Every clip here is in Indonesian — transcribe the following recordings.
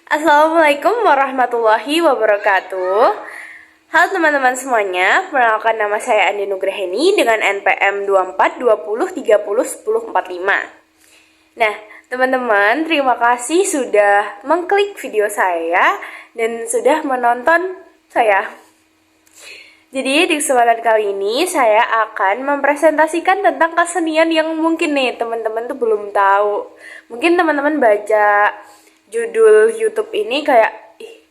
Assalamualaikum warahmatullahi wabarakatuh. Halo teman-teman semuanya, perkenalkan nama saya Andi Nugraheni dengan NPM 2420301045. Nah, teman-teman, terima kasih sudah mengklik video saya dan sudah menonton saya. Jadi di kesempatan kali ini saya akan mempresentasikan tentang kesenian yang mungkin nih teman-teman tuh belum tahu. Mungkin teman-teman baca judul YouTube ini kayak, ih,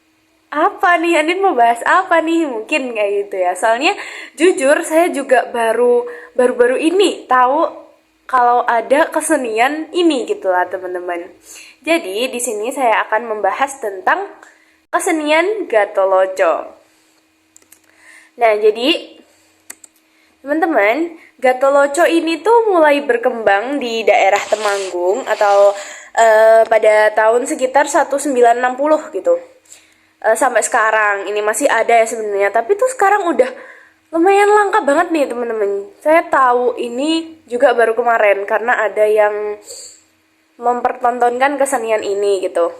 apa nih, Andin mau bahas apa nih, mungkin kayak gitu ya. Soalnya jujur saya juga baru-baru ini tahu kalau ada kesenian ini gitu lah teman-teman. Jadi di sini saya akan membahas tentang kesenian Gatholoco. Nah, jadi teman-teman, Gatholoco ini tuh mulai berkembang di daerah Temanggung atau pada tahun sekitar 1960 gitu. Sampai sekarang ini masih ada ya sebenarnya, tapi tuh sekarang udah lumayan langka banget nih teman-teman. Saya tahu ini juga baru kemarin karena ada yang mempertontonkan kesenian ini gitu.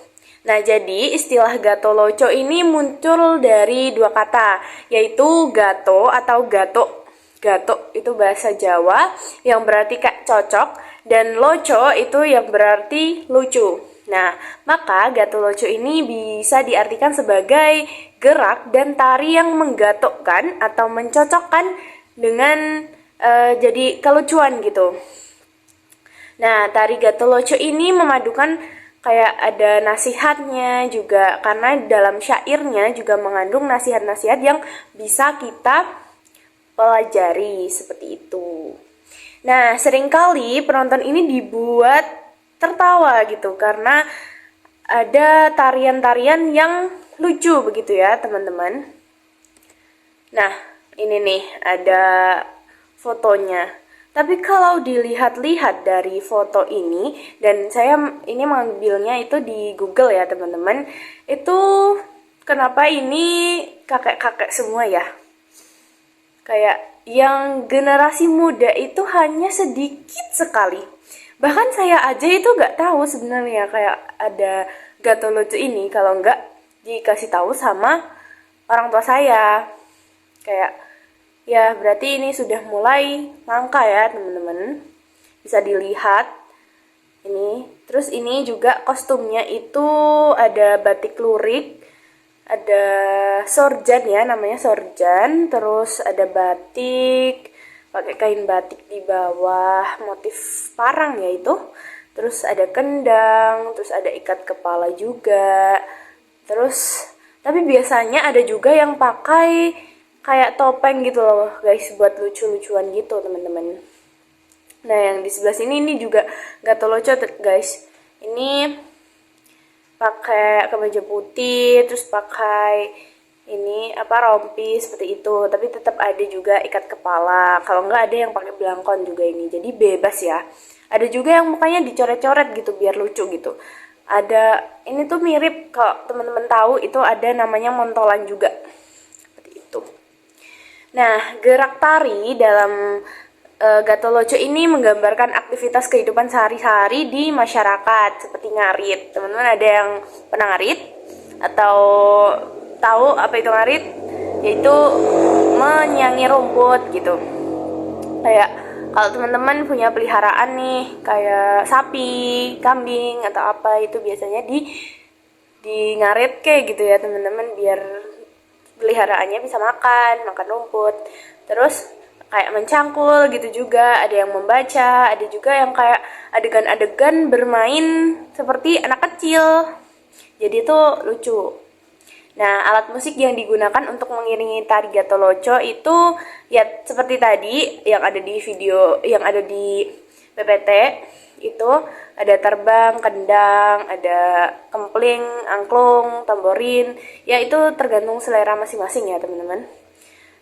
Nah, jadi istilah Gatholoco ini muncul dari dua kata, yaitu gato atau gato. Gato itu bahasa Jawa yang berarti kayak cocok, dan loco itu yang berarti lucu. Nah, maka Gatholoco ini bisa diartikan sebagai gerak dan tari yang menggatokkan atau mencocokkan dengan jadi kelucuan gitu. Nah, tari Gatholoco ini memadukan kayak ada nasihatnya juga, karena dalam syairnya juga mengandung nasihat-nasihat yang bisa kita pelajari seperti itu. Nah, seringkali penonton ini dibuat tertawa gitu karena ada tarian-tarian yang lucu begitu ya, teman-teman. Nah, ini nih ada fotonya. Tapi kalau dilihat-lihat dari foto ini, dan saya ini mengambilnya itu di Google ya teman-teman, itu kenapa ini kakek-kakek semua ya? Kayak yang generasi muda itu hanya sedikit sekali. Bahkan saya aja itu nggak tahu sebenarnya kayak ada Gatholoco ini kalau nggak dikasih tahu sama orang tua saya. Kayak, ya berarti ini sudah mulai langka ya teman-teman. Bisa dilihat ini. Terus ini juga kostumnya itu ada batik lurik, ada sorjan ya, namanya sorjan. Terus ada batik, pakai kain batik di bawah, motif parang ya itu. Terus ada kendang, terus ada ikat kepala juga. Terus, tapi biasanya ada juga yang pakai kayak topeng gitu loh guys, buat lucu-lucuan gitu teman-teman. Nah, yang di sebelah sini ini juga Gatholoco guys. Ini pakai kemeja putih, terus pakai ini apa, rompi seperti itu, tapi tetap ada juga ikat kepala. Kalau nggak ada yang pakai belangkon juga ini, jadi bebas ya. Ada juga yang mukanya dicoret-coret gitu biar lucu gitu. Ada ini tuh mirip, kalau teman-teman tahu itu ada namanya montolan juga seperti itu. Nah, gerak tari dalam Gatholoco ini menggambarkan aktivitas kehidupan sehari-hari di masyarakat seperti ngarit. Teman-teman ada yang pernah ngarit atau tahu apa itu ngarit? Yaitu menyangi rumput gitu. Kayak kalau teman-teman punya peliharaan nih kayak sapi, kambing atau apa, itu biasanya di ngarit kayak gitu ya teman-teman, biar peliharaannya bisa makan rumput. Terus kayak mencangkul gitu juga, ada yang membaca, ada juga yang kayak adegan-adegan bermain seperti anak kecil. Jadi itu lucu. Nah, alat musik yang digunakan untuk mengiringi tari Gatholoco itu ya seperti tadi yang ada di video, yang ada di PPT itu ada terbang, kendang, ada kempling, angklung, tamborin. Ya itu tergantung selera masing-masing ya teman-teman.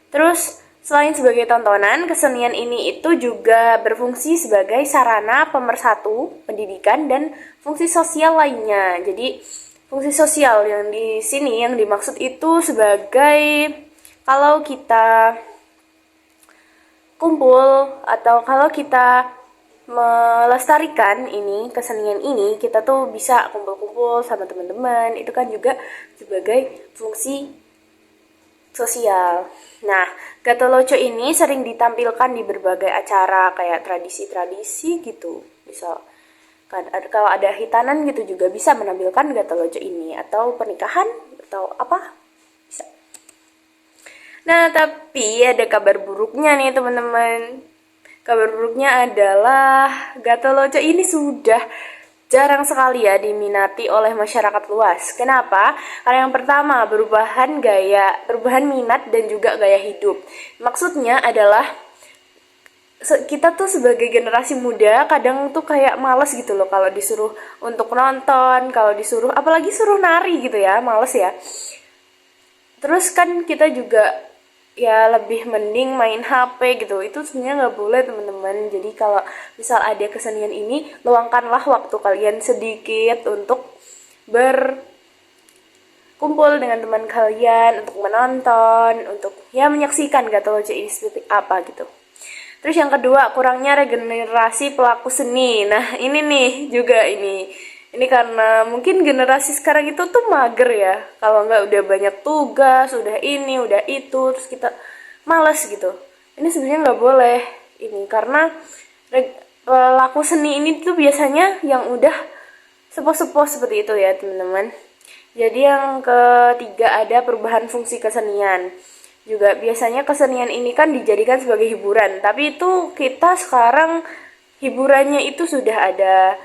Terus selain sebagai tontonan, kesenian ini itu juga berfungsi sebagai sarana pemersatu, pendidikan, dan fungsi sosial lainnya. Jadi fungsi sosial yang di sini yang dimaksud itu sebagai kalau kita kumpul atau kalau kita melestarikan ini kesenian ini, kita tuh bisa kumpul-kumpul sama teman-teman, itu kan juga sebagai fungsi sosial. Nah, Gatoloco ini sering ditampilkan di berbagai acara kayak tradisi-tradisi gitu. Misal kalau ada hitanan gitu juga bisa menampilkan Gatoloco ini, atau pernikahan atau apa bisa. Nah, tapi ada kabar buruknya nih teman-teman. Kabar buruknya adalah Gatoloco ini sudah jarang sekali ya diminati oleh masyarakat luas. Kenapa? Karena yang pertama, perubahan minat dan juga gaya hidup. Maksudnya adalah kita tuh sebagai generasi muda kadang tuh kayak males gitu loh kalau disuruh untuk nonton, kalau disuruh apalagi suruh nari gitu ya, males ya. Terus kan kita juga ya lebih mending main HP gitu, itu sebenarnya nggak boleh teman-teman. Jadi kalau misal ada kesenian ini, luangkanlah waktu kalian sedikit untuk berkumpul dengan teman kalian, untuk menonton, untuk ya menyaksikan Gatoloco ini seperti apa gitu. Terus yang kedua, kurangnya regenerasi pelaku seni. Nah ini nih juga ini karena mungkin generasi sekarang itu tuh mager ya. Kalau nggak udah banyak tugas, udah ini, udah itu, terus kita males gitu. Ini sebenarnya nggak boleh ini karena pelaku seni ini tuh biasanya yang udah sepuh-sepuh seperti itu ya teman-teman. Jadi yang ketiga ada perubahan fungsi kesenian. Juga biasanya kesenian ini kan dijadikan sebagai hiburan, tapi itu kita sekarang hiburannya itu sudah ada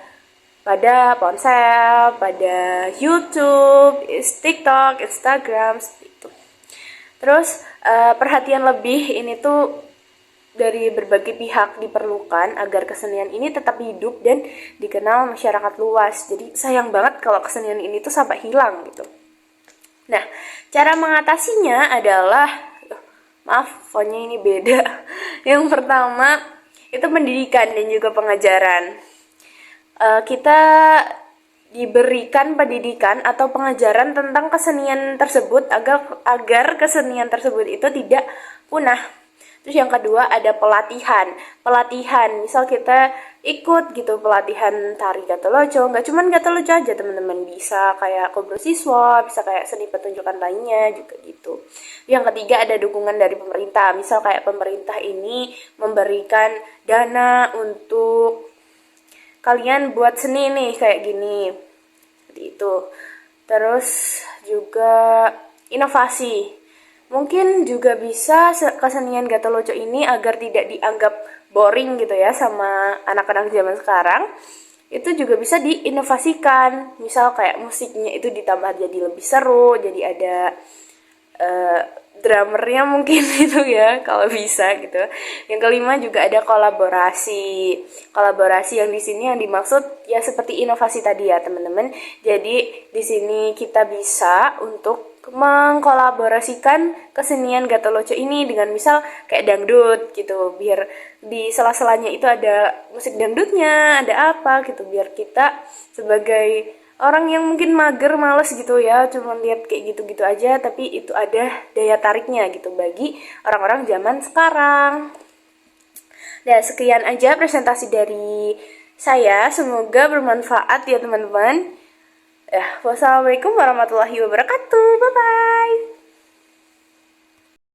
pada ponsel, pada YouTube, TikTok, Instagram, seperti itu. Terus perhatian lebih ini tuh dari berbagai pihak diperlukan agar kesenian ini tetap hidup dan dikenal masyarakat luas. Jadi sayang banget kalau kesenian ini tuh sampai hilang gitu. Nah, cara mengatasinya adalah, maaf, fontnya ini beda. Yang pertama itu pendidikan dan juga pengajaran. Kita diberikan pendidikan atau pengajaran tentang kesenian tersebut agar kesenian tersebut itu tidak punah. Terus yang kedua ada pelatihan, misal kita ikut gitu pelatihan tari Gatoloco, nggak cuman Gatoloco aja teman-teman, bisa kayak kobro siswa, bisa kayak seni pertunjukan lainnya juga gitu. Yang ketiga ada dukungan dari pemerintah, misal kayak pemerintah ini memberikan dana untuk kalian buat seni nih kayak gini, seperti itu. Terus juga inovasi, mungkin juga bisa kesenian Gatoloco ini agar tidak dianggap boring gitu ya sama anak-anak zaman sekarang, itu juga bisa diinovasikan. Misal kayak musiknya itu ditambah jadi lebih seru, jadi ada drummernya mungkin gitu ya kalau bisa gitu. Yang kelima juga ada kolaborasi yang di sini yang dimaksud ya seperti inovasi tadi ya teman-teman. Jadi di sini kita bisa untuk mengkolaborasikan kesenian Gatoloco ini dengan misal kayak dangdut gitu, biar di sela-selanya itu ada musik dangdutnya, ada apa gitu, biar kita sebagai orang yang mungkin mager, males gitu ya, cuma lihat kayak gitu-gitu aja, tapi itu ada daya tariknya gitu bagi orang-orang zaman sekarang. Nah, sekian aja presentasi dari saya, semoga bermanfaat ya teman-teman. Wassalamualaikum warahmatullahi wabarakatuh, bye-bye.